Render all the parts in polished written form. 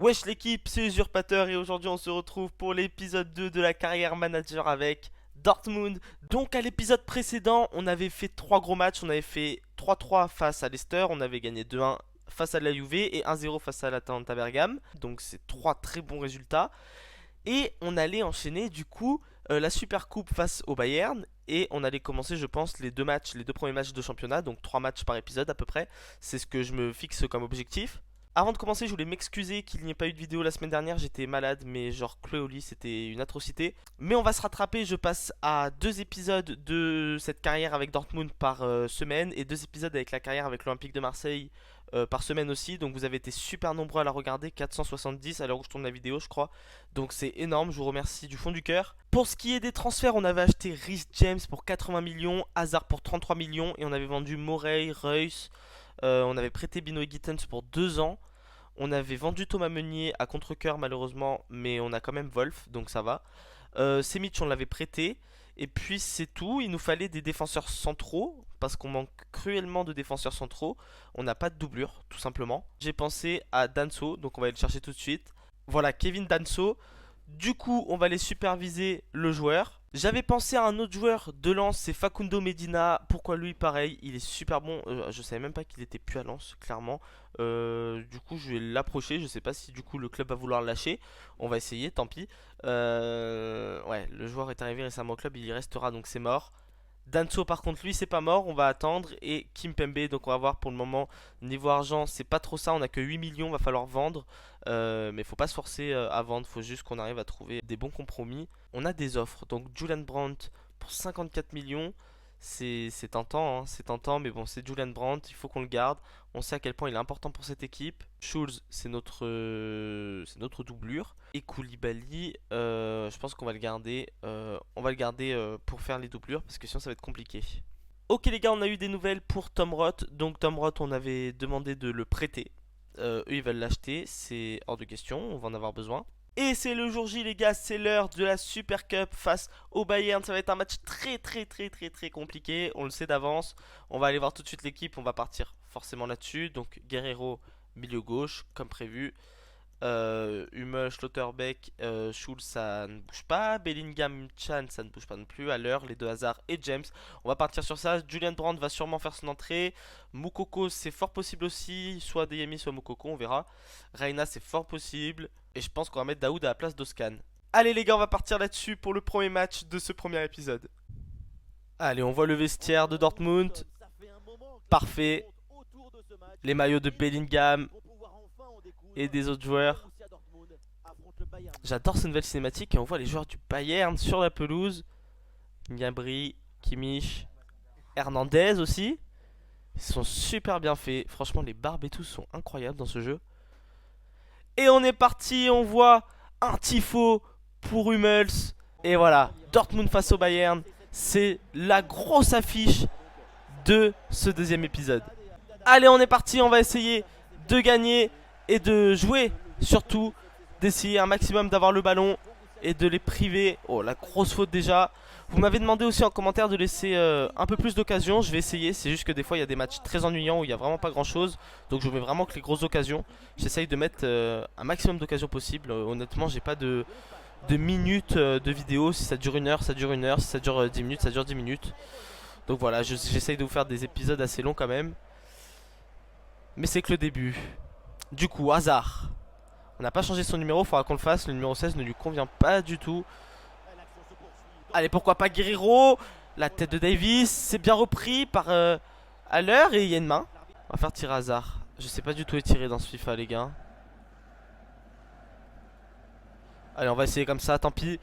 Wesh l'équipe, c'est Usurpateur et aujourd'hui on se retrouve pour l'épisode 2 de la carrière manager avec Dortmund. Donc à l'épisode précédent, on avait fait 3 gros matchs, on avait fait 3-3 face à Leicester, on avait gagné 2-1 face à la Juve et 1-0 face à l'Atalanta Bergame. Donc c'est 3 très bons résultats. Et on allait enchaîner du coup la Super Coupe face au Bayern. Et on allait commencer je pense les deux matchs, les deux premiers matchs de championnat, donc 3 matchs par épisode à peu près. C'est ce que je me fixe comme objectif. Avant de commencer, je voulais m'excuser qu'il n'y ait pas eu de vidéo la semaine dernière, j'étais malade, mais genre cloué au lit, c'était une atrocité. Mais on va se rattraper, je passe à 2 épisodes de cette carrière avec Dortmund par semaine et 2 épisodes avec la carrière avec l'Olympique de Marseille par semaine aussi. Donc vous avez été super nombreux à la regarder, 470 à l'heure où je tourne la vidéo je crois. Donc c'est énorme, je vous remercie du fond du cœur. Pour ce qui est des transferts, on avait acheté Reece James pour 80 millions, Hazard pour 33 millions et on avait vendu Morey, Reus. On avait prêté Bino Gittens pour 2 ans. On avait vendu Thomas Meunier à contre-cœur malheureusement, mais on a quand même Wolf, donc ça va. Semic, on l'avait prêté. Et puis c'est tout, il nous fallait des défenseurs centraux, parce qu'on manque cruellement de défenseurs centraux. On n'a pas de doublure, tout simplement. J'ai pensé à Danso, donc on va aller le chercher tout de suite. Voilà, Kevin Danso. Du coup, on va aller superviser le joueur. J'avais pensé à un autre joueur de Lens, c'est Facundo Medina. Pourquoi lui, pareil, il est super bon. Je savais même pas qu'il était plus à Lens, clairement. Du coup, je vais l'approcher. Je sais pas si du coup le club va vouloir le lâcher. On va essayer, tant pis. Ouais, le joueur est arrivé récemment au club, il y restera, donc c'est mort. Danso par contre lui c'est pas mort, on va attendre. Et Kimpembe, donc on va voir pour le moment. Niveau argent c'est pas trop ça, on a que 8 millions, va falloir vendre. Mais faut pas se forcer à vendre, faut juste qu'on arrive à trouver des bons compromis. On a des offres, donc Julian Brandt pour 54 millions. C'est tentant, hein, c'est tentant, mais bon, c'est Julian Brandt, il faut qu'on le garde. On sait à quel point il est important pour cette équipe. Schulz, c'est notre doublure. Et Koulibaly, je pense qu'on va le garder. On va le garder pour faire les doublures, parce que sinon ça va être compliqué. Ok les gars, on a eu des nouvelles pour Tom Roth. Donc Tom Roth, on avait demandé de le prêter. Eux, ils veulent l'acheter, c'est hors de question, on va en avoir besoin. Et c'est le jour J les gars, c'est l'heure de la Super Cup face au Bayern. Ça va être un match très compliqué, on le sait d'avance. On va aller voir tout de suite l'équipe, on va partir forcément là-dessus. Donc Guerrero, milieu gauche, comme prévu. Hummel, Schlotterbeck, Schulz ça ne bouge pas. Bellingham, Chan ça ne bouge pas non plus. À l'heure, les deux Hazard et James. On va partir sur ça. Julian Brandt va sûrement faire son entrée. Moukoko c'est fort possible aussi. Soit Deyemi, soit Moukoko, on verra. Reina c'est fort possible. Et je pense qu'on va mettre Daoud à la place d'Oscan. Allez les gars, on va partir là-dessus pour le premier match de ce premier épisode. Allez, on voit le vestiaire de Dortmund. Parfait. Les maillots de Bellingham et des autres joueurs. J'adore cette nouvelle cinématique et on voit les joueurs du Bayern sur la pelouse. Gnabry, Kimmich, Hernandez aussi. Ils sont super bien faits. Franchement, les barbes et tout sont incroyables dans ce jeu. Et on est parti, on voit un tifo pour Hummels. Et voilà, Dortmund face au Bayern. C'est la grosse affiche de ce deuxième épisode. Allez, on est parti, on va essayer de gagner et de jouer surtout, d'essayer un maximum d'avoir le ballon et de les priver. Oh, la grosse faute déjà. Vous m'avez demandé aussi en commentaire de laisser un peu plus d'occasions. Je vais essayer, c'est juste que des fois il y a des matchs très ennuyants où il n'y a vraiment pas grand chose. Donc je mets vraiment que les grosses occasions. J'essaye de mettre un maximum d'occasions possible. Honnêtement, j'ai pas de minutes de vidéo. Si ça dure 1 heure, ça dure 1 heure. Si ça dure 10 minutes, ça dure 10 minutes. Donc voilà, j'essaye de vous faire des épisodes assez longs quand même. Mais c'est que le début. Du coup, Hazard. On n'a pas changé son numéro, faudra qu'on le fasse. Le numéro 16 ne lui convient pas du tout. Allez, pourquoi pas Guerrero. La tête de Davis, c'est bien repris par à l'heure et il y a une main. On va faire tirer Hazard. Je sais pas du tout étirer dans ce FIFA, les gars. Allez, on va essayer comme ça, tant pis.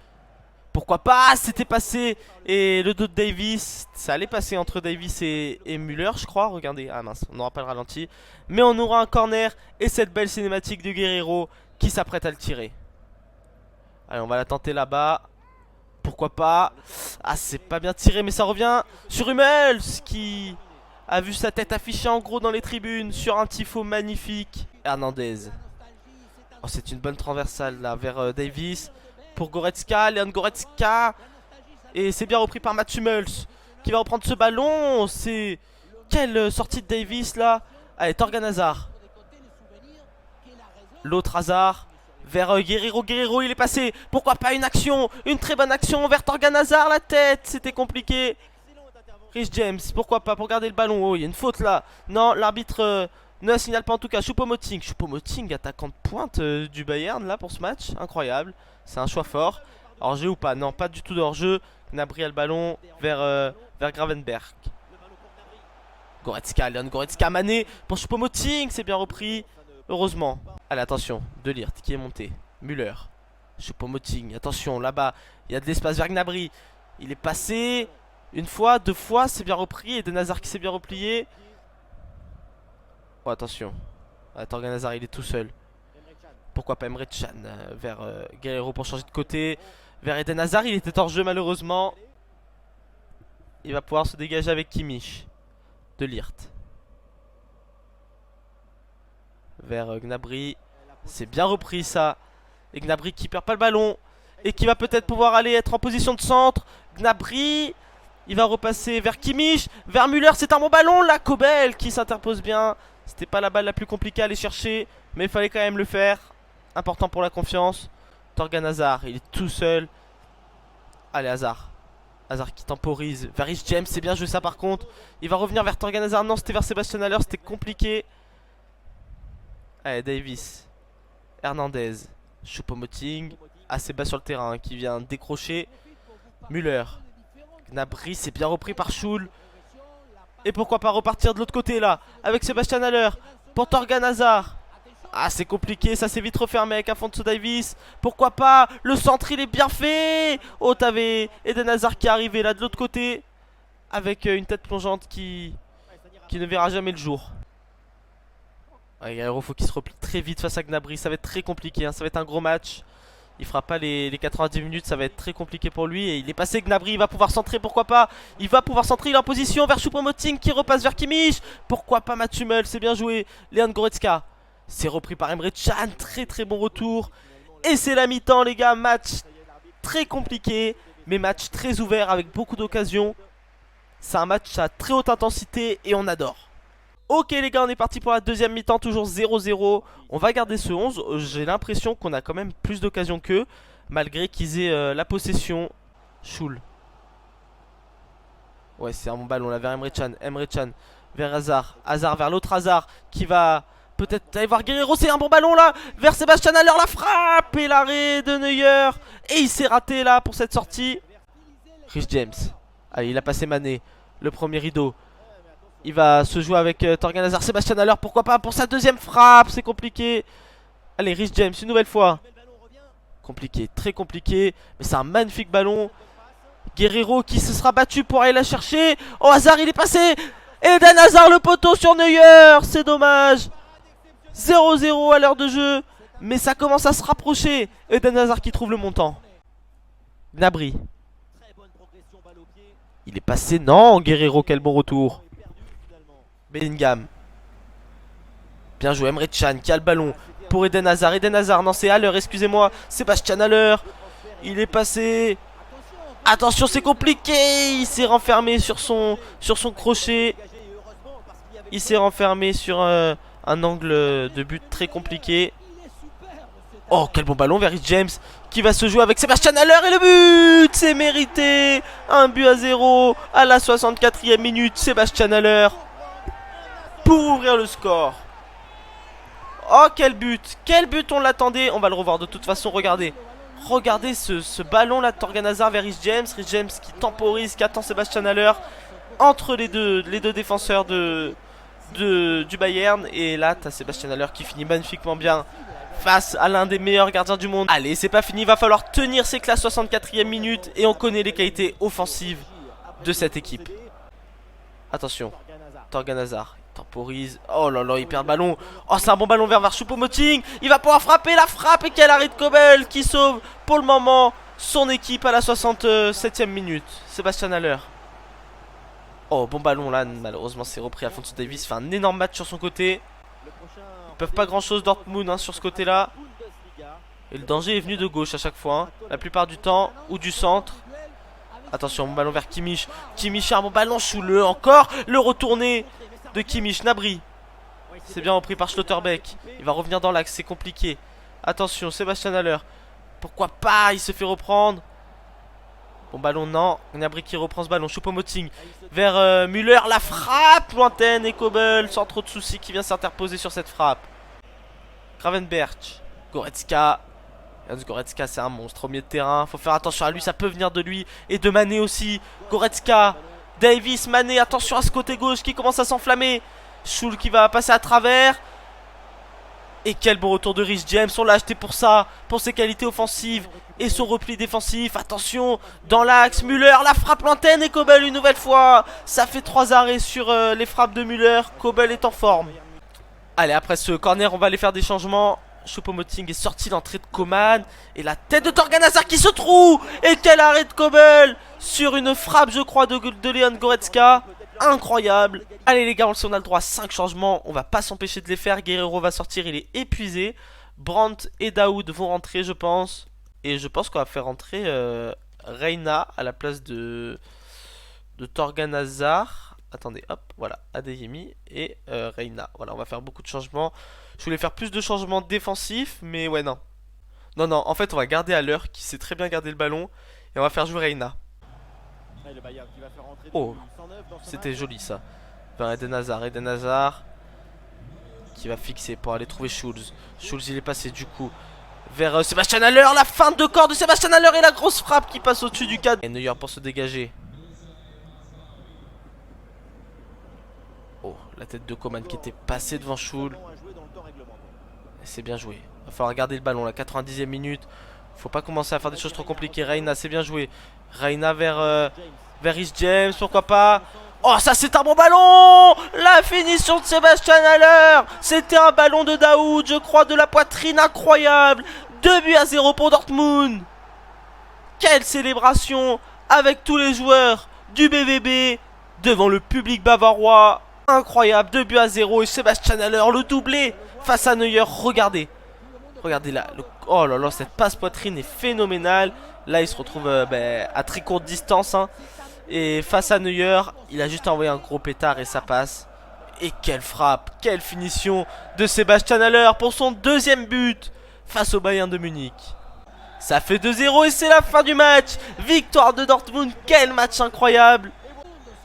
Pourquoi pas. C'était passé. Et le dos de Davis, ça allait passer entre Davis et Müller, je crois. Regardez, ah mince, on n'aura pas le ralenti. Mais on aura un corner et cette belle cinématique de Guerrero qui s'apprête à le tirer. Allez, on va la tenter là-bas. Pourquoi pas. Ah, c'est pas bien tiré, mais ça revient sur Hummels qui a vu sa tête affichée en gros dans les tribunes sur un tifo magnifique. Hernandez. Oh, c'est une bonne transversale là vers Davis. Pour Goretzka, Leon Goretzka. Et c'est bien repris par Mats Hummels qui va reprendre ce ballon. C'est... Quelle sortie de Davis là. Allez, Torgan Hazard. L'autre Hazard. Vers Guerreiro. Guerreiro, il est passé. Pourquoi pas une action? Une très bonne action vers Torgan Hazard. La tête, c'était compliqué. Rhys James, pourquoi pas pour garder le ballon. Oh, il y a une faute là. Non, l'arbitre ne la signale pas en tout cas. Choupo-Moting. Choupo-Moting, attaquant de pointe du Bayern là pour ce match. Incroyable. C'est un choix fort. Hors-jeu ou pas? Non, pas du tout de hors-jeu. Gnabry a le ballon vers Gravenberg. Goretzka, Leon Goretzka, Mané pour Choupo-Moting. C'est bien repris. Heureusement. Allez, attention. De Ligt qui est monté. Müller. Choupo-Moting. Attention, là-bas, il y a de l'espace vers Gnabry. Il est passé. Une fois, deux fois, c'est bien repris. Et Eden Hazard qui s'est bien replié. Oh, attention. Torgan Hazard, il est tout seul. Pourquoi pas Emre Can vers Guerreiro pour changer de côté. Vers Eden Hazard, il était hors jeu malheureusement. Il va pouvoir se dégager avec Kimmich. De Ligt. Vers Gnabry. C'est bien repris ça. Et Gnabry qui perd pas le ballon. Et qui va peut-être pouvoir aller être en position de centre. Gnabry. Il va repasser vers Kimmich. Vers Müller. C'est un bon ballon là. Kobel qui s'interpose bien. C'était pas la balle la plus compliquée à aller chercher. Mais il fallait quand même le faire. Important pour la confiance. Torgan Hazard. Il est tout seul. Allez Hazard. Hazard qui temporise. Vers Rhys James. C'est bien joué ça par contre. Il va revenir vers Torgan Hazard. Non, c'était vers Sébastien Haller. C'était compliqué. Allez, Davis. Hernandez. Choupo-Moting. Assez bas sur le terrain. Qui vient décrocher. Müller. Gnabry, c'est bien repris par Schul. Et pourquoi pas repartir de l'autre côté là. Avec Sébastien Haller. Pour Torgan Hazard. Ah, c'est compliqué, ça s'est vite refermé avec Afonso Davies. Pourquoi pas? Le centre, il est bien fait. Oh, t'avais Eden Hazard qui est arrivé là de l'autre côté. Avec une tête plongeante qui ne verra jamais le jour. Ouais, il faut qu'il se replie très vite face à Gnabry. Ça va être très compliqué, hein. Ça va être un gros match. Il fera pas les 90 minutes, ça va être très compliqué pour lui. Et il est passé Gnabry, il va pouvoir centrer, pourquoi pas. Il va pouvoir centrer, il est en position vers Choupo-Moting qui repasse vers Kimmich. Pourquoi pas Mats Hummels, c'est bien joué. Leon Goretzka. C'est repris par Emre Can, très très bon retour. Et c'est la mi-temps les gars, match très compliqué. Mais match très ouvert avec beaucoup d'occasions. C'est un match à très haute intensité et on adore. Ok les gars, on est parti pour la deuxième mi-temps, toujours 0-0. On va garder ce 11, j'ai l'impression qu'on a quand même plus d'occasions qu'eux. Malgré qu'ils aient la possession. Schul. Ouais, c'est un bon ballon là vers Emre Can. Emre Can vers Hazard. Hazard vers l'autre Hazard qui va peut-être aller voir Guerreiro. C'est un bon ballon là vers Sébastien Haller. La frappe et l'arrêt de Neuer. Et il s'est raté là pour cette sortie. Rhys James. Allez, il a passé Mané. Le premier rideau. Il va se jouer avec Torgan Hazard. Sébastien Haller, pourquoi pas pour sa deuxième frappe. C'est compliqué. Allez, Rhys James, une nouvelle fois. Compliqué, très compliqué. Mais c'est un magnifique ballon. Guerreiro qui se sera battu pour aller la chercher. Oh, Hazard, il est passé. Eden Hazard, le poteau sur Neuer. C'est dommage. 0-0 à l'heure de jeu. Mais ça commence à se rapprocher. Eden Hazard qui trouve le montant. Gnabry. Il est passé. Non, Guerreiro, quel bon retour. Bellingham. Bien joué, Emre Can qui a le ballon pour Eden Hazard. Eden Hazard, non c'est Haller, excusez-moi. Sébastien Haller. Il est passé. Attention, c'est compliqué. Il s'est renfermé sur son crochet. Il s'est renfermé sur un angle de but très compliqué. Oh, quel bon ballon vers Rhys James qui va se jouer avec Sébastien Haller. Et le but, c'est mérité. 1-0 à la 64e minute. Sébastien Haller pour ouvrir le score. Oh, quel but. Quel but, on l'attendait. On va le revoir de toute façon, regardez. Regardez ce ballon là de Torgan Hazard vers Rhys James. Rhys James qui temporise, qui attend Sébastien Haller entre les deux défenseurs du Bayern. Et là, t'as Sébastien Haller qui finit magnifiquement bien face à l'un des meilleurs gardiens du monde. Allez, c'est pas fini, il va falloir tenir ces classes 64e minute. Et on connaît les qualités offensives de cette équipe. Attention, Torgan Hazard temporise. Oh là là, il perd le ballon. Oh, c'est un bon ballon vers Choupo-Moting. Il va pouvoir frapper la frappe. Et quel arrêt de Kobel qui sauve pour le moment son équipe à la 67e minute. Sébastien Haller. Oh, bon ballon là. Malheureusement, c'est repris. Afonso Davies fait un énorme match sur son côté. Ils peuvent pas grand chose Dortmund hein, sur ce côté là. Et le danger est venu de gauche à chaque fois hein, la plupart du temps. Ou du centre. Attention, bon ballon vers Kimmich. Kimmich a un bon ballon sous le encore. Le retourné de Kimmich. Gnabry. C'est bien repris par Schlotterbeck. Il va revenir dans l'axe, c'est compliqué. Attention, Sébastien Haller. Pourquoi pas? Il se fait reprendre. Bon, ballon, non. Gnabry qui reprend ce ballon. Choupo-Moting vers Müller. La frappe lointaine et Kobel, sans trop de soucis, qui vient s'interposer sur cette frappe. Gravenberch. Goretzka. Jens Goretzka, c'est un monstre au milieu de terrain. Faut faire attention à lui, ça peut venir de lui. Et de Mané aussi. Goretzka. Davis, Mané. Attention à ce côté gauche qui commence à s'enflammer. Schul qui va passer à travers. Et quel bon retour de Rhys James. On l'a acheté pour ça, pour ses qualités offensives et son repli défensif. Attention, dans l'axe, Müller, la frappe lointaine et Kobel une nouvelle fois. Ça fait 3 arrêts sur les frappes de Müller. Kobel est en forme. Allez, après ce corner, on va aller faire des changements. Choupo-Moting est sorti, l'entrée de Coman. Et la tête de Torgan Hazard qui se trouve. Et quel arrêt de Kobel sur une frappe, je crois, de Leon Goretzka. Incroyable. Allez les gars, on a le droit à 5 changements. On va pas s'empêcher de les faire. Guerrero va sortir, il est épuisé. Brandt et Daoud vont rentrer, je pense. Et je pense qu'on va faire rentrer Reina à la place de Torgan Hazard. Attendez, hop, voilà, Adeyemi et Reina. Voilà, on va faire beaucoup de changements. Je voulais faire plus de changements défensifs, mais ouais, non. Non, non, en fait, on va garder Haller qui sait très bien garder le ballon. Et on va faire jouer Reina. Oh, c'était joli ça. Vers Eden Hazard qui va fixer pour aller trouver Schulz. Schulz il est passé du coup vers Sébastien Haller. La feinte de corps de Sébastien Haller et la grosse frappe qui passe au-dessus du cadre. Et Neuer pour se dégager. Oh, la tête de Coman qui était passée devant Schulz. C'est bien joué. Va falloir garder le ballon la 90e minute. Faut pas commencer à faire des choses trop compliquées. Reina, c'est bien joué. Reina vers Rhys James, pourquoi pas. Oh, ça c'est un bon ballon. La finition de Sébastien Haller. C'était un ballon de Daoud, je crois, de la poitrine, incroyable. 2-0 pour Dortmund. Quelle célébration avec tous les joueurs du BVB devant le public bavarois. Incroyable, 2-0 et Sébastien Haller, le doublé face à Neuer. Regardez. Regardez là, oh là là, cette passe poitrine est phénoménale. Là, il se retrouve à très courte distance. Hein. Et face à Neuer, il a juste envoyé un gros pétard et ça passe. Et quelle frappe, quelle finition de Sébastien Haller pour son 2e but face au Bayern de Munich. Ça fait 2-0 et c'est la fin du match. Victoire de Dortmund, quel match incroyable.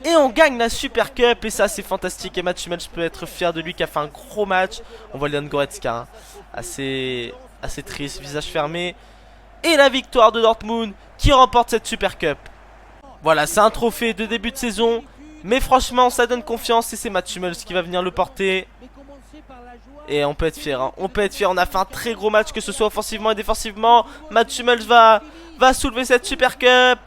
Et on gagne la Super Cup et ça c'est fantastique. Et Mats Hummels peut être fier de lui qui a fait un gros match. On voit Leon Goretzka, hein. assez triste, visage fermé. Et la victoire de Dortmund qui remporte cette Super Cup. Voilà, c'est un trophée de début de saison. Mais franchement ça donne confiance et c'est Mats Hummels qui va venir le porter. Et on peut être fier, hein. On peut être fier, on a fait un très gros match, que ce soit offensivement et défensivement. Mats Hummels va soulever cette Super Cup.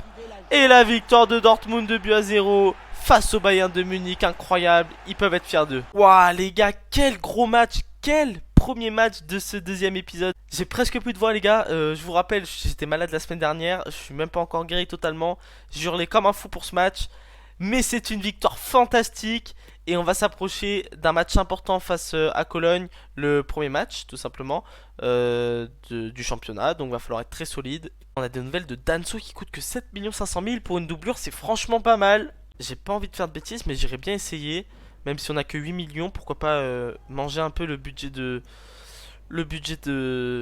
Et la victoire de Dortmund 2-0 face au Bayern de Munich, incroyable. Ils peuvent être fiers d'eux. Waouh les gars, quel gros match. Quel premier match de ce 2e épisode. J'ai presque plus de voix les gars. Je vous rappelle, j'étais malade la semaine dernière. Je suis même pas encore guéri totalement. J'ai hurlé comme un fou pour ce match. Mais c'est une victoire fantastique. Et on va s'approcher d'un match important face à Cologne. Le premier match tout simplement du championnat. Donc va falloir être très solide. On a des nouvelles de Danso qui coûte que 7 500 000 pour une doublure. C'est franchement pas mal. J'ai pas envie de faire de bêtises mais j'irais bien essayer. Même si on a que 8 millions, pourquoi pas manger un peu le budget de...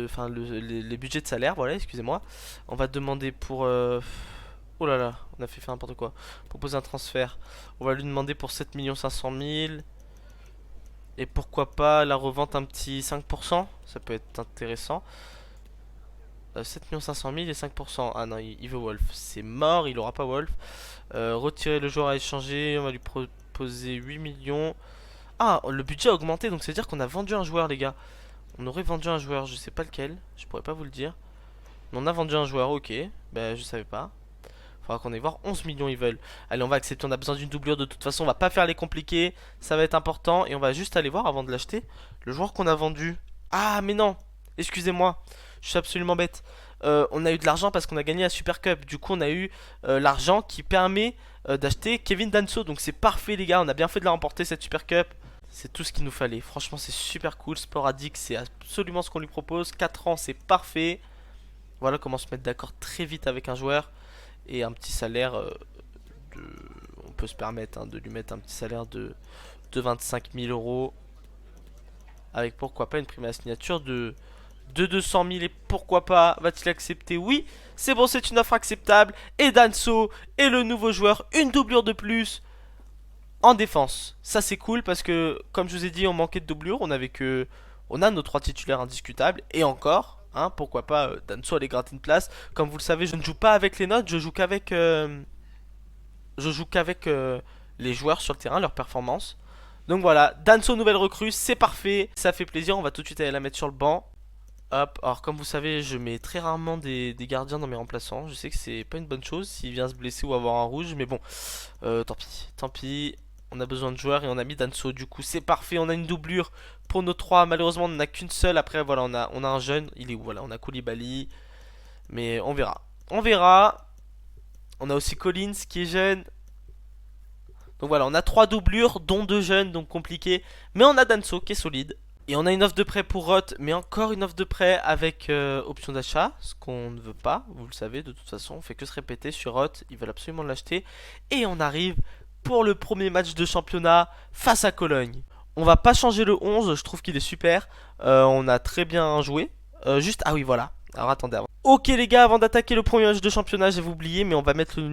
Enfin, les budgets de salaire, voilà, excusez-moi. On va demander pour... Oh là là, on a fait faire n'importe quoi. Proposer un transfert. On va lui demander pour 7 500 000. Et pourquoi pas la revente un petit 5%. Ça peut être intéressant. 7 500 000 et 5%. Ah non, il veut Wolf. C'est mort, il aura pas Wolf. Retirer le joueur à échanger. On va lui proposer 8 millions. Ah, le budget a augmenté, donc c'est à dire qu'on a vendu un joueur, les gars. On aurait vendu un joueur, je sais pas lequel. Je pourrais pas vous le dire. Mais on a vendu un joueur, ok. Bah, je savais pas. Faudra qu'on aille voir. 11 millions, ils veulent. Allez, on va accepter. On a besoin d'une doublure de toute façon. On va pas faire les compliqués. Ça va être important. Et on va juste aller voir avant de l'acheter. Le joueur qu'on a vendu. Ah, mais non. Excusez-moi. Je suis absolument bête. On a eu de l'argent parce qu'on a gagné la Super Cup. Du coup, on a eu l'argent qui permet d'acheter Kevin Danso. Donc, c'est parfait, les gars. On a bien fait de la remporter, cette Super Cup. C'est tout ce qu'il nous fallait. Franchement, c'est super cool. Sport Addict, c'est absolument ce qu'on lui propose. 4 ans, c'est parfait. Voilà comment se mettre d'accord très vite avec un joueur. Et un petit salaire on peut se permettre de lui mettre un petit salaire de 25 000 euros. avec pourquoi pas une prime à la signature de 200 000 et pourquoi pas va-t-il accepter? Oui, c'est bon, c'est une offre acceptable. Et Danso est le nouveau joueur, une doublure de plus en défense. Ça c'est cool parce que comme je vous ai dit, on manquait de doublure, on a nos 3 titulaires indiscutables et encore, hein, pourquoi pas Danso aller gratter une place. Comme vous le savez, je ne joue pas avec les notes, je joue qu'avec les joueurs sur le terrain, leur performance. Donc voilà, Danso nouvelle recrue, c'est parfait, ça fait plaisir, on va tout de suite aller la mettre sur le banc. Hop, alors comme vous savez, je mets très rarement des gardiens dans mes remplaçants. Je sais que c'est pas une bonne chose s'il vient se blesser ou avoir un rouge, mais bon, tant pis, tant pis. On a besoin de joueurs et on a mis Danso, du coup c'est parfait, on a une doublure pour nos 3. Malheureusement on n'en a qu'une seule, après voilà, on a un jeune, il est où? Voilà, on a Koulibaly, mais on verra. On verra, on a aussi Collins qui est jeune. Donc voilà, on a 3 doublures, dont 2 jeunes, donc compliqué. Mais on a Danso qui est solide. Et on a une offre de prêt pour Roth, mais encore une offre de prêt avec option d'achat, ce qu'on ne veut pas, vous le savez, de toute façon, on fait que se répéter sur Roth, ils veulent absolument l'acheter. Et on arrive pour le premier match de championnat face à Cologne. On va pas changer le 11, je trouve qu'il est super, on a très bien joué. Ah oui voilà, alors attendez avant. Ok les gars, avant d'attaquer le premier match de championnat, j'avais oublié, mais on va mettre le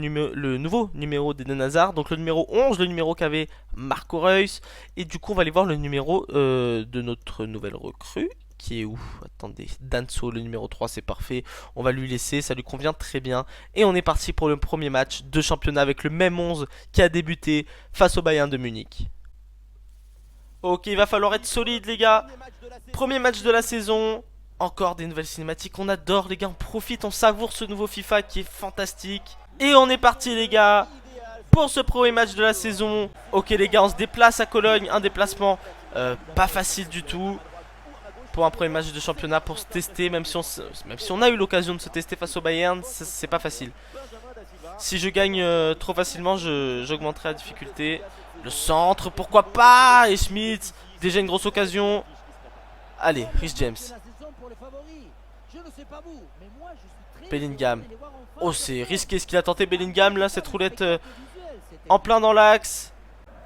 nouveau numéro d'Eden Hazard. Donc le numéro 11, le numéro qu'avait Marco Reus. Et du coup on va aller voir le numéro de notre nouvelle recrue. Qui est où? Attendez, Danso, le numéro 3, c'est parfait. On va lui laisser, ça lui convient très bien. Et on est parti pour le premier match de championnat avec le même 11 qui a débuté face au Bayern de Munich. Ok, il va falloir être solide les gars. Premier match de la saison. Encore des nouvelles cinématiques, on adore les gars, on profite, on savoure ce nouveau FIFA qui est fantastique. Et on est parti les gars pour ce premier match de la saison. Ok les gars, on se déplace à Cologne, un déplacement pas facile du tout. Pour un premier match de championnat, pour se tester, même si on a eu l'occasion de se tester face au Bayern, c'est pas facile. Si je gagne trop facilement, j'augmenterai la difficulté. Le centre, pourquoi pas? Et Schmidt, déjà une grosse occasion. Allez, Rhys James. Bellingham. Oh c'est risqué ce qu'il a tenté Bellingham là, cette roulette en plein dans l'axe.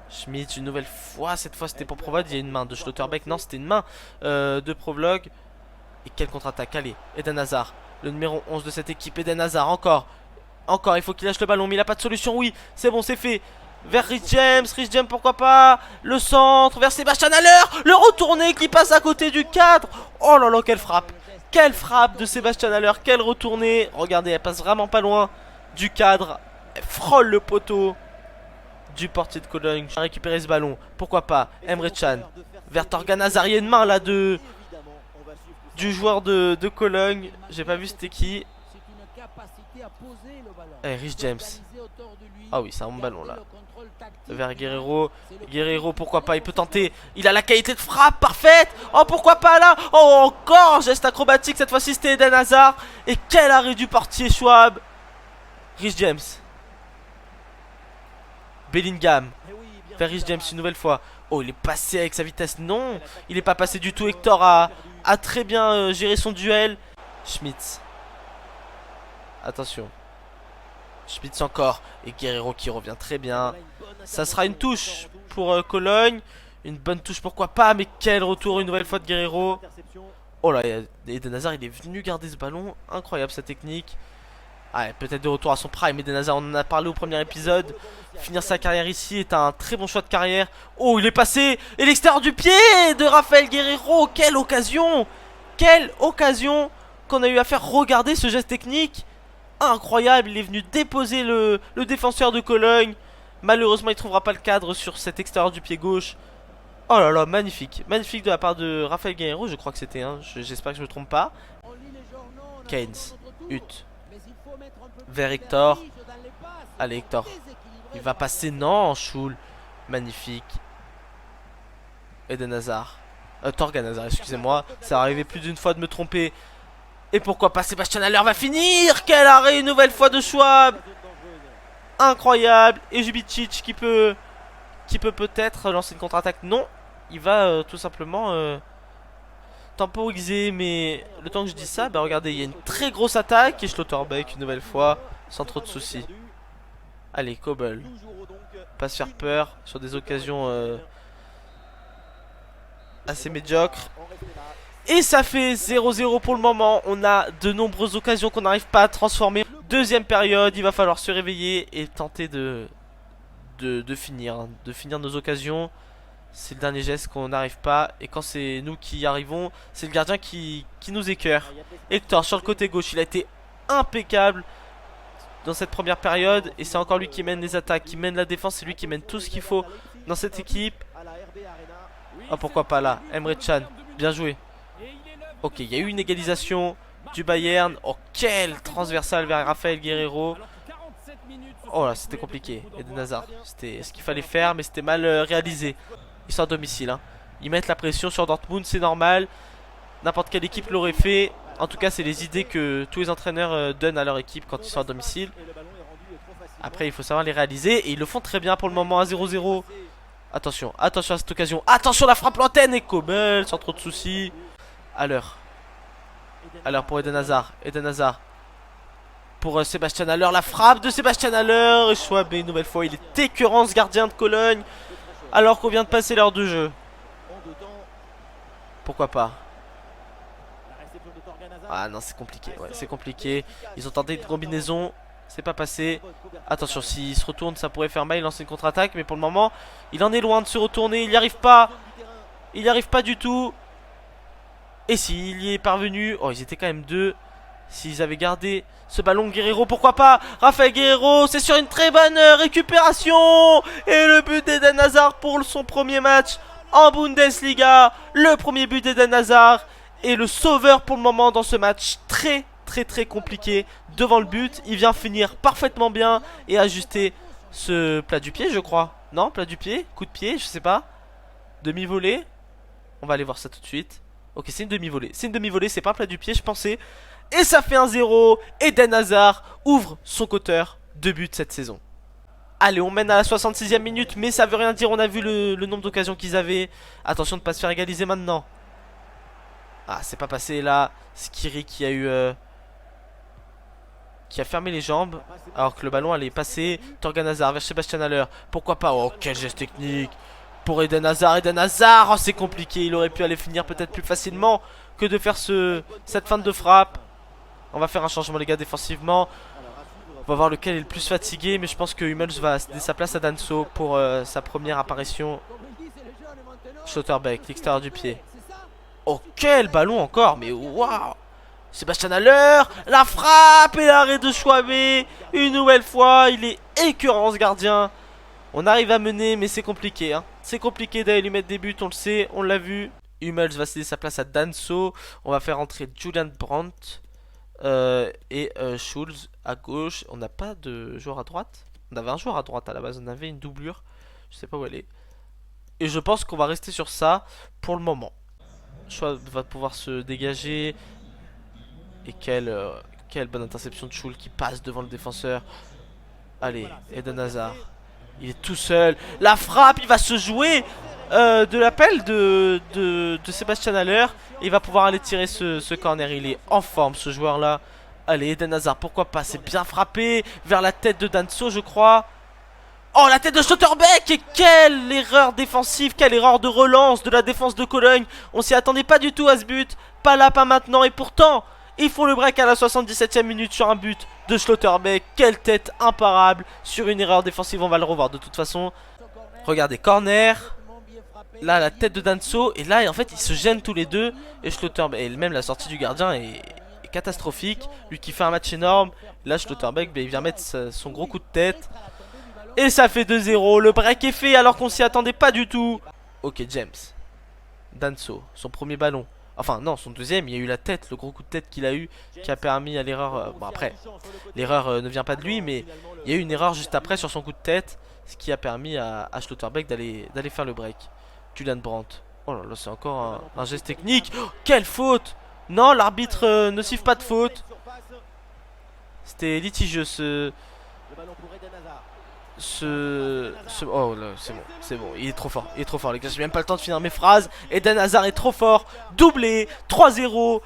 Schmidt une nouvelle fois, cette fois c'était pour Provod, il y a une main de Schlotterbeck, non c'était une main de Provlog. Et quelle contre-attaque, allez, Eden Hazard, le numéro 11 de cette équipe, Eden Hazard, encore, il faut qu'il lâche le ballon mais il a pas de solution, oui, c'est bon, c'est fait. Vers Rhys James pourquoi pas. Le centre, vers Sébastien Haller. Le retourné qui passe à côté du cadre. Oh là là, quelle frappe. Quelle frappe de Sébastien Haller. Quelle retournée. Regardez, elle passe vraiment pas loin du cadre. Elle frôle le poteau du portier de Cologne. J'ai récupéré ce ballon. Pourquoi pas. Emre Can. Vers Torgan Hazard. Il y a une main là du joueur de Cologne. J'ai pas vu c'était qui. Eh, Rhys James. Ah oui, c'est un bon ballon là. Vers Guerreiro. Guerreiro, pourquoi pas, il peut tenter. Il a la qualité de frappe parfaite. Oh, pourquoi pas là. Oh, encore geste acrobatique. Cette fois-ci, c'était Eden Hazard. Et quel arrêt du portier Schwab. Rhys James. Bellingham. Vers Rhys James une nouvelle fois. Oh, il est passé avec sa vitesse. Non, il n'est pas passé du tout. Hector a très bien géré son duel. Schmitz. Attention. Schmitz encore. Et Guerreiro qui revient très bien. Ça sera une touche pour Cologne. Une bonne touche pourquoi pas. Mais quel retour une nouvelle fois de Guerreiro. Oh là, Eden Hazard il est venu garder ce ballon. Incroyable sa technique. Ah, peut-être de retour à son prime. Eden Hazard, on en a parlé au premier épisode. Finir sa carrière ici est un très bon choix de carrière. Oh, il est passé. Et l'extérieur du pied de Raphaël Guerreiro. Quelle occasion. Quelle occasion qu'on a eu à faire. Regarder ce geste technique. Incroyable, il est venu déposer le défenseur de Cologne. Malheureusement il ne trouvera pas le cadre sur cet extérieur du pied gauche. Oh là là, magnifique. Magnifique de la part de Raphaël Guerreiro, je crois que c'était hein. J'espère que je ne me trompe pas. Keynes, Hutt. Vers Hector. Allez Hector. Il va passer, non, Schul. Magnifique. Eden Hazard. Torgan Hazard, excusez-moi. Ça arrivé plus d'une fois de me tromper. Et pourquoi pas Sébastien Haller va finir. Quel arrêt une nouvelle fois de Schwab. Incroyable. Et Jubicic qui peut peut-être lancer une contre-attaque. Non, il va tout simplement temporiser. Mais le temps que je dis ça, bah regardez, il y a une très grosse attaque. Et Schlotterbeck une nouvelle fois, sans trop de soucis. Allez, Kobel. Pas se faire peur sur des occasions assez médiocre. Et ça fait 0-0 pour le moment. On a de nombreuses occasions qu'on n'arrive pas à transformer. Deuxième période, il va falloir se réveiller et tenter de finir nos occasions. C'est le dernier geste qu'on n'arrive pas. Et quand c'est nous qui y arrivons, c'est le gardien qui nous écœure. Hector sur le côté gauche, il a été impeccable dans cette première période. Et c'est encore lui qui mène les attaques, qui mène la défense. C'est lui qui mène tout ce qu'il faut dans cette équipe. Ah, pourquoi pas là, Emre Can, bien joué. Ok, il y a eu une égalisation du Bayern. Oh, quel transversal vers Raphaël Guerreiro. Oh là, c'était compliqué. Eden Hazard, c'était ce qu'il fallait faire, mais c'était mal réalisé. Ils sont à domicile, hein. Ils mettent la pression sur Dortmund, c'est normal. N'importe quelle équipe l'aurait fait. En tout cas, c'est les idées que tous les entraîneurs donnent à leur équipe quand ils sont à domicile. Après, il faut savoir les réaliser. Et ils le font très bien pour le moment à 0-0. Attention, attention à cette occasion. Attention, la frappe lointaine et Kobel sans trop de soucis. À l'heure. À l'heure pour Eden Hazard. Eden Hazard. Pour Sébastien Haller. La frappe de Sébastien Haller. Et Schwab, une nouvelle fois, il est écœurant ce gardien de Cologne. Alors qu'on vient de passer l'heure de jeu. Pourquoi pas? Ah non, c'est compliqué. Ouais, c'est compliqué. Ils ont tenté une combinaison. C'est pas passé. Attention, s'il se retourne, ça pourrait faire mal. Il lance une contre-attaque. Mais pour le moment, il en est loin de se retourner. Il n'y arrive pas. Il n'y arrive pas du tout. Et s'il y est parvenu. Oh, ils étaient quand même deux. S'ils avaient gardé ce ballon, Guerreiro, pourquoi pas? Raphaël Guerreiro, c'est sur une très bonne récupération. Et le but d'Eden Hazard pour son premier match en Bundesliga. Le premier but d'Eden Hazard. Et le sauveur pour le moment dans ce match très compliqué devant le but. Il vient finir parfaitement bien et ajuster ce plat du pied, je crois. Non, plat du pied, coup de pied, je sais pas. Demi-volée. On va aller voir ça tout de suite. Ok, c'est une demi-volée. C'est une demi-volée, c'est pas un plat du pied, je pensais. Et ça fait 1-0. Eden Hazard ouvre son compteur de buts cette saison. Allez, on mène à la 66e minute, mais ça veut rien dire. On a vu le nombre d'occasions qu'ils avaient. Attention de ne pas se faire égaliser maintenant. Ah, c'est pas passé là. Skiri qui a eu... qui a fermé les jambes alors que le ballon allait passer. Torgan Hazard vers Sébastien Haller. Pourquoi pas? Oh, quel geste technique pour Eden Hazard. Eden Hazard, oh, c'est compliqué. Il aurait pu aller finir peut-être plus facilement que de faire cette feinte de frappe. On va faire un changement les gars défensivement. On va voir lequel est le plus fatigué. Mais je pense que Hummels va céder sa place à Danso pour sa première apparition. Schlotterbeck, l'extérieur du pied. Oh, quel ballon encore. Mais waouh. Sébastien Haller, la frappe et l'arrêt de Schwab. Une nouvelle fois, il est écœurant ce gardien. On arrive à mener, mais c'est compliqué, hein. C'est compliqué d'aller lui mettre des buts, on le sait, on l'a vu. Hummels va céder sa place à Danso. On va faire entrer Julian Brandt et Schulz à gauche. On n'a pas de joueur à droite. On avait un joueur à droite à la base, on avait une doublure. Je sais pas où elle est. Et je pense qu'on va rester sur ça pour le moment. Schwab va pouvoir se dégager. Et quelle bonne interception de Schulz qui passe devant le défenseur. Allez, Eden Hazard. Il est tout seul. La frappe, il va se jouer de l'appel de Sébastien Haller. Et il va pouvoir aller tirer ce corner. Il est en forme ce joueur là. Allez, Eden Hazard, pourquoi pas? C'est bien frappé vers la tête de Danso, je crois. Oh, la tête de Schlotterbeck. Et quelle erreur défensive, quelle erreur de relance de la défense de Cologne. On s'y attendait pas du tout à ce but. Pas là, pas maintenant. Et pourtant, ils font le break à la 77e minute sur un but de Schlotterbeck. Quelle tête imparable sur une erreur défensive. On va le revoir de toute façon. Regardez, corner. Là, la tête de Danso. Et là, en fait, ils se gênent tous les deux. Et Schlotterbeck, et même la sortie du gardien est catastrophique. Lui qui fait un match énorme. Là, Schlotterbeck, il vient mettre son gros coup de tête. Et ça fait 2-0. Le break est fait alors qu'on s'y attendait pas du tout. Ok, James. Danso, son premier ballon. Enfin non, son deuxième, il y a eu la tête, le gros coup de tête qu'il a eu qui a permis à l'erreur. Bon après, l'erreur ne vient pas de lui, mais il y a eu une erreur juste après sur son coup de tête, ce qui a permis à Schlotterbeck d'aller faire le break. Julian Brandt. Oh là là, c'est encore un geste technique. Oh, quelle faute! Non, l'arbitre ne siffle pas de faute. C'était litigieux oh là, c'est bon, il est trop fort les gars, j'ai même pas le temps de finir mes phrases. Eden Hazard est trop fort, doublé, 3-0.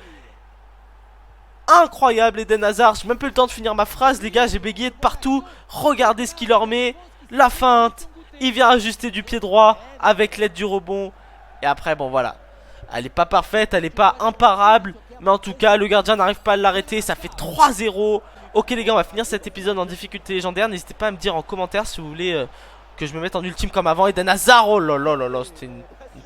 Incroyable Eden Hazard, j'ai même pas eu le temps de finir ma phrase les gars, j'ai bégayé de partout. Regardez ce qu'il leur met, la feinte, il vient ajuster du pied droit avec l'aide du rebond. Et après bon voilà, Elle est pas parfaite, elle est pas imparable. Mais en tout cas, le gardien n'arrive pas à l'arrêter. Ça fait 3-0. Ok les gars, on va finir cet épisode en difficulté légendaire. N'hésitez pas à me dire en commentaire si vous voulez que je me mette en ultime comme avant. Eden Hazard, oh là là là là, c'était une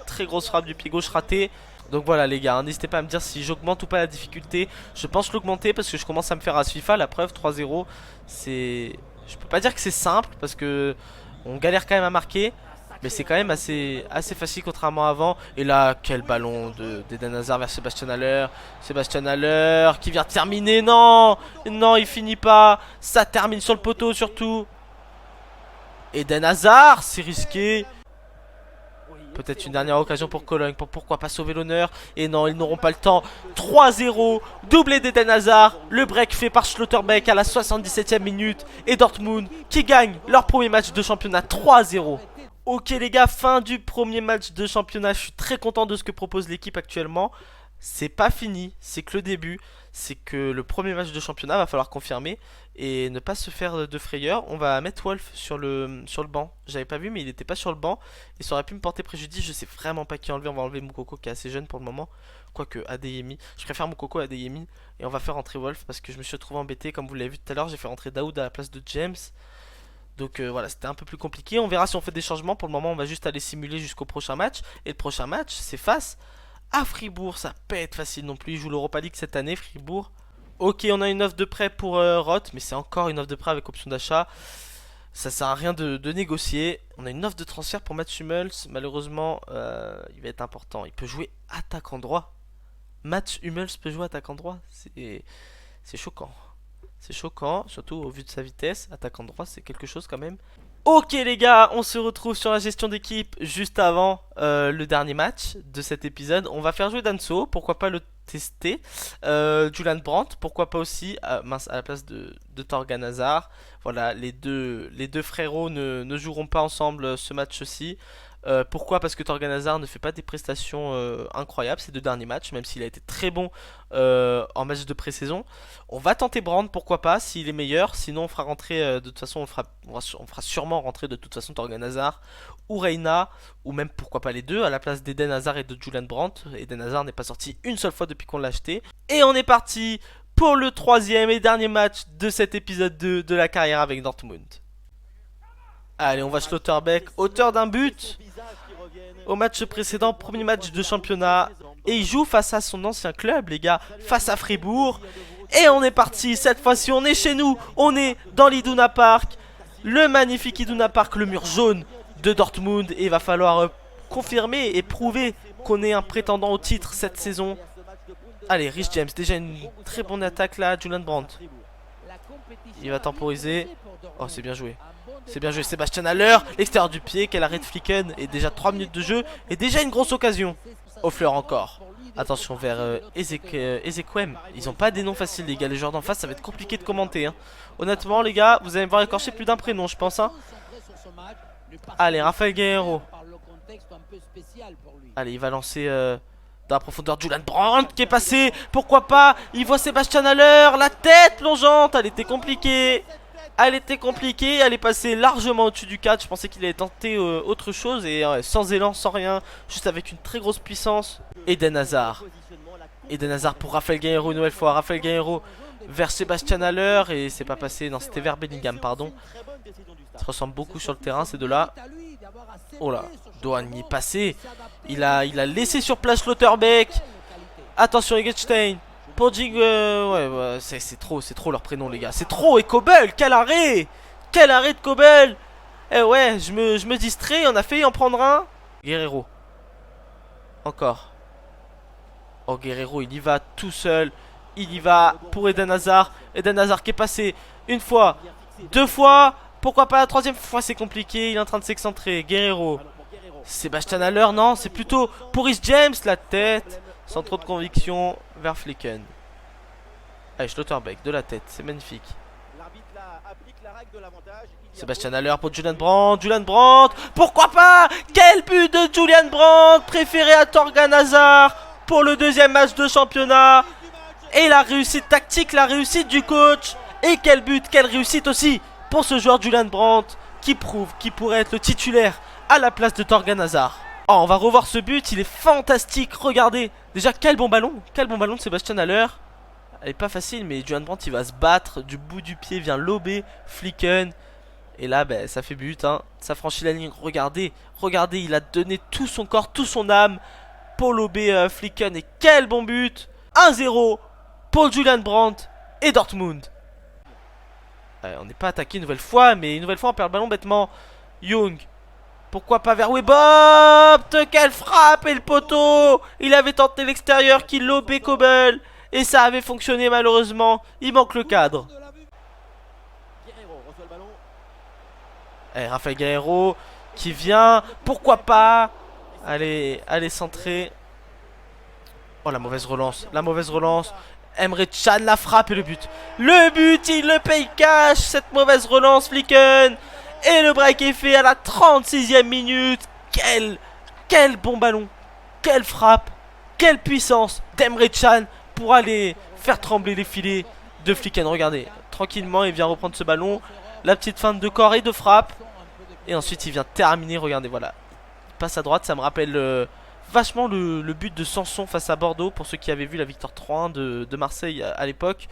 très grosse frappe du pied gauche ratée. Donc voilà les gars, n'hésitez pas à me dire si j'augmente ou pas la difficulté. Je pense l'augmenter parce que je commence à me faire à ce FIFA. La preuve, 3-0, c'est... Je peux pas dire que c'est simple parce que on galère quand même à marquer. Mais c'est quand même assez facile contrairement à avant. Et là, quel ballon d'Eden Hazard vers Sébastien Haller. Sébastien Haller qui vient terminer. Non, non, il finit pas. Ça termine sur le poteau surtout. Eden Hazard, c'est risqué. Peut-être une dernière occasion pour Cologne. Pourquoi pas sauver l'honneur. Et non, ils n'auront pas le temps. 3-0, doublé d'Eden Hazard. Le break fait par Schlotterbeck à la 77e minute. Et Dortmund qui gagne leur premier match de championnat 3-0. Ok les gars, fin du premier match de championnat. Je suis très content de ce que propose l'équipe actuellement. C'est pas fini, c'est que le début. C'est que le premier match de championnat va falloir confirmer et ne pas se faire de frayeur. On va mettre Wolf sur le banc. J'avais pas vu mais il était pas sur le banc. Et ça aurait pu me porter préjudice. Je sais vraiment pas qui enlever. On va enlever Moukoko qui est assez jeune pour le moment. Quoique Adeyemi. Je préfère Moukoko à Adeyemi. Et on va faire rentrer Wolf parce que je me suis retrouvé embêté. Comme vous l'avez vu tout à l'heure, j'ai fait rentrer Daoud à la place de James. Donc voilà, c'était un peu plus compliqué. On verra si on fait des changements. Pour le moment, on va juste aller simuler jusqu'au prochain match. Et le prochain match, c'est face à Fribourg. Ça peut être facile non plus. Ils jouent l'Europa League cette année, Fribourg. Ok, on a une offre de prêt pour Roth. Mais c'est encore une offre de prêt avec option d'achat. Ça sert à rien de négocier. On a une offre de transfert pour Mats Hummels. Malheureusement, il va être important. Il peut jouer attaquant droit. Mats Hummels peut jouer attaquant droit. C'est choquant. C'est choquant, surtout au vu de sa vitesse. Attaquant droit, c'est quelque chose quand même. Ok les gars, on se retrouve sur la gestion d'équipe juste avant le dernier match de cet épisode. On va faire jouer Danso, pourquoi pas le tester. Julian Brandt, pourquoi pas aussi mince, à la place de Torgan Hazard. Voilà, les deux frérots ne joueront pas ensemble ce match-ci. Pourquoi? Parce que Torgan Hazard ne fait pas des prestations incroyables ces deux derniers matchs, même s'il a été très bon en match de pré-saison. On va tenter Brandt, pourquoi pas, s'il est meilleur. Sinon on fera rentrer, de toute façon on fera sûrement rentrer de toute façon Torgan Hazard ou Reina, ou même pourquoi pas les deux, à la place d'Eden Hazard et de Julian Brandt. Eden Hazard n'est pas sorti une seule fois depuis qu'on l'a acheté. Et on est parti pour le troisième et dernier match de cet épisode 2 de la carrière avec Dortmund. Allez, on va Schlotterbeck, auteur d'un but au match précédent, premier match de championnat. Et il joue face à son ancien club, les gars, face à Fribourg. Et on est parti, cette fois-ci on est chez nous. On est dans l'Iduna Park, le magnifique Iduna Park, le mur jaune de Dortmund. Et il va falloir confirmer et prouver qu'on est un prétendant au titre cette saison. Allez, Rhys James, déjà une très bonne attaque là, Julian Brandt. Il va temporiser. Oh, c'est bien joué. C'est bien joué, Sébastien Haller, l'extérieur du pied, quel arrêt de Flicken. Et déjà 3 minutes de jeu, et déjà une grosse occasion. Offleur encore. Attention vers Ezekwem. Ils ont pas des noms faciles les gars, les joueurs d'en face ça va être compliqué de commenter hein. Honnêtement les gars, vous allez me voir écorcher plus d'un prénom je pense hein. Allez, Rafael Guerreiro. Allez, il va lancer dans la profondeur Julian Brandt qui est passé. Pourquoi pas, il voit Sébastien Haller, la tête plongeante, elle était compliquée. Elle était compliquée, elle est passée largement au-dessus du cadre. Je pensais qu'il allait tenter autre chose. Et sans élan, sans rien, juste avec une très grosse puissance. Eden Hazard. Eden Hazard pour Rafael Guerreiro une nouvelle fois. Rafael Guerreiro vers Sébastien Haller. Et c'est pas passé, non c'était vers Bellingham pardon. Ça ressemble beaucoup sur le terrain ces deux-là. Oh là, Dohan y est passé. Il a laissé sur place Schlotterbeck. Attention Eggestein. Pour Jig, ouais, c'est trop leur prénom les gars. C'est trop. Et Kobel, quel arrêt de Kobel. Eh ouais, je me distrais, on a failli en prendre un. Guerreiro. Encore. Oh Guerreiro, il y va tout seul. Il y va pour Eden Hazard. Eden Hazard qui est passé une fois, deux fois. Pourquoi pas la troisième fois, c'est compliqué. Il est en train de s'excentrer. Guerreiro. Sébastien Haller, non, c'est plutôt pour Rhys James, la tête. Sans trop de conviction vers Flicken. Allez, Schlotterbeck de la tête, c'est magnifique. Sébastien Haller pour Julian Brandt. Julian Brandt, pourquoi pas. Quel but de Julian Brandt, préféré à Torgan Hazard pour le deuxième match de championnat. Et la réussite tactique, la réussite du coach. Et quel but, quelle réussite aussi pour ce joueur Julian Brandt qui prouve qu'il pourrait être le titulaire à la place de Torgan Hazard. Oh, on va revoir ce but, il est fantastique, regardez. Déjà, quel bon ballon de Sébastien Haller. Elle est pas facile, mais Julian Brandt il va se battre, du bout du pied vient lober Flicken. Et là, ben, ça fait but, hein. Ça franchit la ligne, regardez, regardez, il a donné tout son corps, tout son âme pour lober Flicken. Et quel bon but. 1-0 pour Julian Brandt et Dortmund. On n'est pas attaqué une nouvelle fois, mais une nouvelle fois on perd le ballon bêtement. Young, pourquoi pas vers Bob. Quelle frappe et le poteau. Il avait tenté l'extérieur qui lobait Kobel. Et ça avait fonctionné malheureusement. Il manque le cadre. Rafael Guerreiro qui vient. Pourquoi pas. Allez, allez centrer. Oh la mauvaise relance. La mauvaise relance. Emre Can la frappe et le but. Le but, il le paye cash. Cette mauvaise relance, Flicken. Et le break est fait à la 36e minute. Quel bon ballon. Quelle frappe. Quelle puissance d'Emre Can pour aller faire trembler les filets de Flicken. Regardez, tranquillement, il vient reprendre ce ballon. La petite feinte de corps et de frappe. Et ensuite, il vient terminer. Regardez, voilà. Il passe à droite. Ça me rappelle vachement le but de Sanson face à Bordeaux. Pour ceux qui avaient vu la victoire 3-1 de Marseille à l'époque.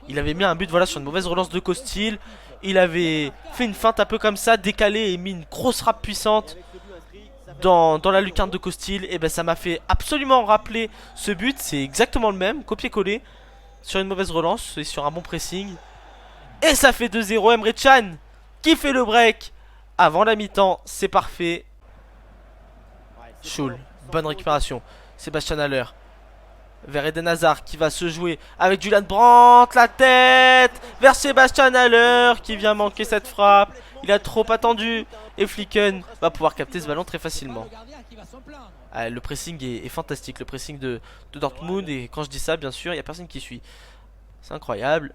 Il avait mis un but voilà, sur une mauvaise relance de Costil. Il avait fait une feinte un peu comme ça, décalé et mis une grosse frappe puissante dans la lucarne de Costil. Et ben ça m'a fait absolument rappeler ce but. C'est exactement le même, copier-coller. Sur une mauvaise relance et sur un bon pressing. Et ça fait 2-0. Emre Can qui fait le break avant la mi-temps. C'est parfait. Schul, bonne récupération. Sébastien Haller vers Eden Hazard qui va se jouer avec Julian Brandt. La tête vers Sébastien Haller qui vient manquer cette frappe. Il a trop attendu. Et Flicken va pouvoir capter ce ballon très facilement. Le pressing est fantastique. Le pressing de Dortmund. Et quand je dis ça, bien sûr, il n'y a personne qui suit. C'est incroyable.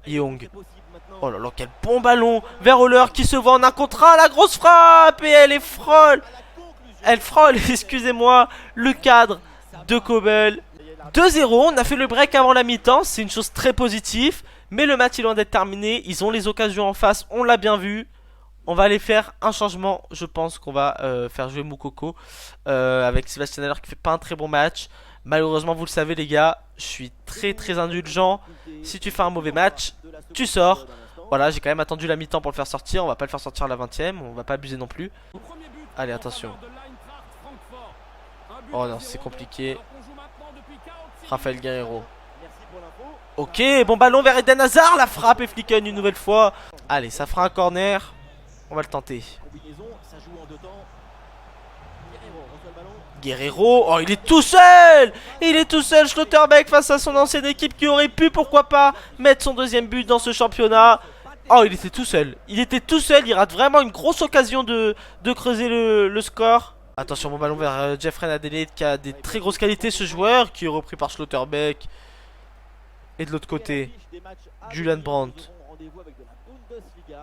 Young. Oh là là, quel bon ballon vers Haller qui se voit en un contre un. La grosse frappe. Et elle est frôle. Elle frôle, excusez-moi, le cadre de Kobel. 2-0, on a fait le break avant la mi-temps. C'est une chose très positive. Mais le match est loin d'être terminé. Ils ont les occasions en face, on l'a bien vu. On va aller faire un changement. Je pense qu'on va faire jouer Moukoko avec Sébastien Haller qui fait pas un très bon match. Malheureusement, vous le savez les gars, je suis très indulgent. Si tu fais un mauvais match, tu sors. Voilà, j'ai quand même attendu la mi-temps pour le faire sortir. On va pas le faire sortir à la 20e, on va pas abuser non plus. Allez, attention. Oh non, c'est compliqué. Rafael Guerreiro. Ok, bon ballon vers Eden Hazard. La frappe et Flicken une nouvelle fois. Allez, ça fera un corner. On va le tenter. Guerreiro, oh il est tout seul. Il est tout seul, Schlotterbeck face à son ancienne équipe qui aurait pu, pourquoi pas, mettre son deuxième but dans ce championnat. Oh il était tout seul. Il était tout seul, il rate vraiment une grosse occasion de creuser le score. Attention, bon ballon vers Jeffrey Adelaide qui a des très grosses qualités, ce joueur qui est repris par Schlotterbeck. Et de l'autre côté, Julian Brandt.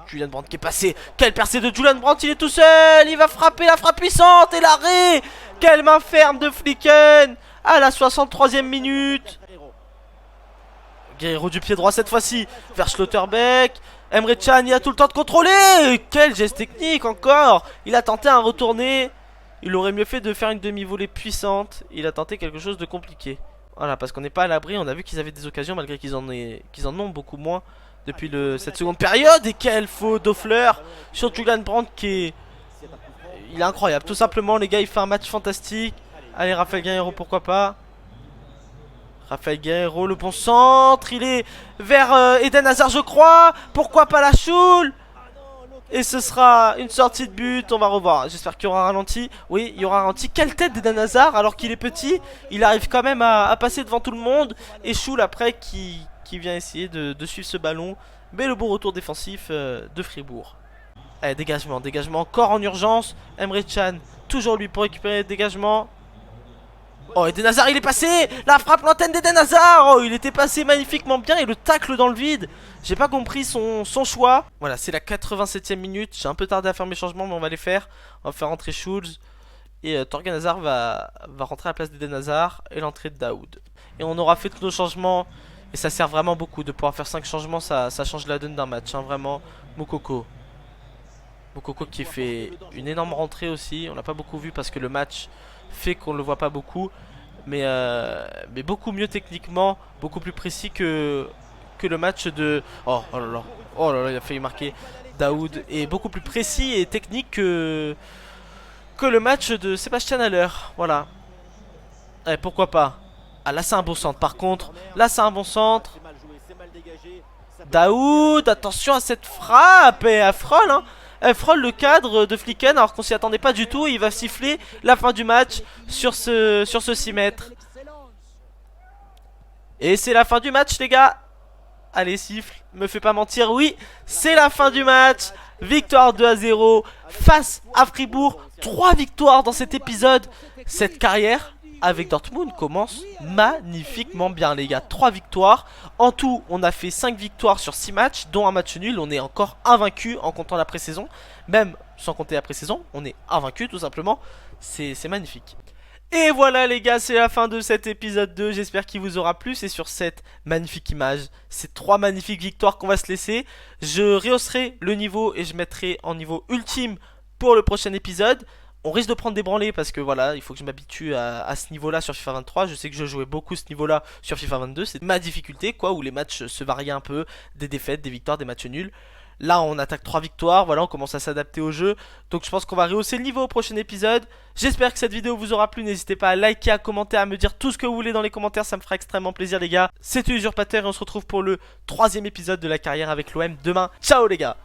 Julian Brandt qui est passé. Quelle percée de Julian Brandt, il est tout seul. Il va frapper la frappe puissante et l'arrêt. Quelle main ferme de Flicken à la 63e minute. Guerreiro du pied droit cette fois-ci vers Schlotterbeck. Emre Can, il a tout le temps de contrôler. Quel geste technique encore. Il a tenté un retourné. Il aurait mieux fait de faire une demi-volée puissante. Il a tenté quelque chose de compliqué. Voilà, parce qu'on n'est pas à l'abri. On a vu qu'ils avaient des occasions malgré qu'ils en ont beaucoup moins depuis cette seconde période. Et quelle faute d'Offler sur Julian Brandt qui est... Il est incroyable. Tout simplement, les gars, il fait un match fantastique. Allez, Rafael Guerreiro, pourquoi pas. Rafael Guerreiro, le bon centre. Il est vers Eden Hazard, je crois. Pourquoi pas la choule. Et ce sera une sortie de but. On va revoir. J'espère qu'il y aura ralenti. Oui, il y aura ralenti. Quelle tête d'Eden Hazard. Alors qu'il est petit, il arrive quand même à passer devant tout le monde. Et Choul après qui vient essayer de suivre ce ballon. Mais le bon retour défensif de Fribourg. Allez, dégagement encore en urgence. Emre Can, toujours lui pour récupérer le dégagement. Oh, Eden Hazard, il est passé. La frappe l'antenne d'Eden Hazard. Oh, il était passé magnifiquement bien. Et le tacle dans le vide. J'ai pas compris son choix. Voilà, c'est la 87e minute. J'ai un peu tardé à faire mes changements, mais on va les faire. On va faire rentrer Schulz. Et Thorgan Hazard va rentrer à la place d'Eden Hazard. Et l'entrée de Daoud. Et on aura fait tous nos changements. Et ça sert vraiment beaucoup de pouvoir faire 5 changements. Ça change la donne d'un match, hein, vraiment. Moukoko. Moukoko qui fait une énorme rentrée aussi. On l'a pas beaucoup vu parce que le match fait qu'on le voit pas beaucoup. Mais beaucoup mieux techniquement, beaucoup plus précis que le match de... oh là là, il a failli marquer Daoud. Et beaucoup plus précis et technique que le match de Sébastien Haller. Voilà. Et pourquoi pas. Ah là c'est un bon centre par contre. Là c'est un bon centre. Daoud, attention à cette frappe. Et elle frôle hein. Elle frôle le cadre de Flicken alors qu'on s'y attendait pas du tout. Il va siffler la fin du match sur ce 6 mètres. Et c'est la fin du match les gars. Allez siffle, me fais pas mentir. Oui, c'est la fin du match. Victoire 2-0 face à Fribourg. 3 victoires dans cet épisode. Cette carrière avec Dortmund commence magnifiquement bien les gars. 3 victoires. En tout on a fait 5 victoires sur 6 matchs, dont un match nul. On est encore invaincu en comptant la pré-saison. Même sans compter la pré-saison, on est invaincu tout simplement. C'est magnifique. Et voilà les gars, c'est la fin de cet épisode 2, j'espère qu'il vous aura plu. C'est sur cette magnifique image, ces 3 magnifiques victoires qu'on va se laisser. Je rehausserai le niveau et je mettrai en niveau ultime pour le prochain épisode. On risque de prendre des branlées parce que voilà, il faut que je m'habitue à ce niveau là sur FIFA 23. Je sais que je jouais beaucoup ce niveau là sur FIFA 22, c'est ma difficulté quoi, où les matchs se variaient un peu, des défaites, des victoires, des matchs nuls. Là on attaque 3 victoires, voilà on commence à s'adapter au jeu. Donc je pense qu'on va rehausser le niveau au prochain épisode. J'espère que cette vidéo vous aura plu, n'hésitez pas à liker, à commenter, à me dire tout ce que vous voulez dans les commentaires. Ça me fera extrêmement plaisir les gars. C'était Usurpateur et on se retrouve pour le 3e épisode de la carrière avec l'OM demain. Ciao les gars.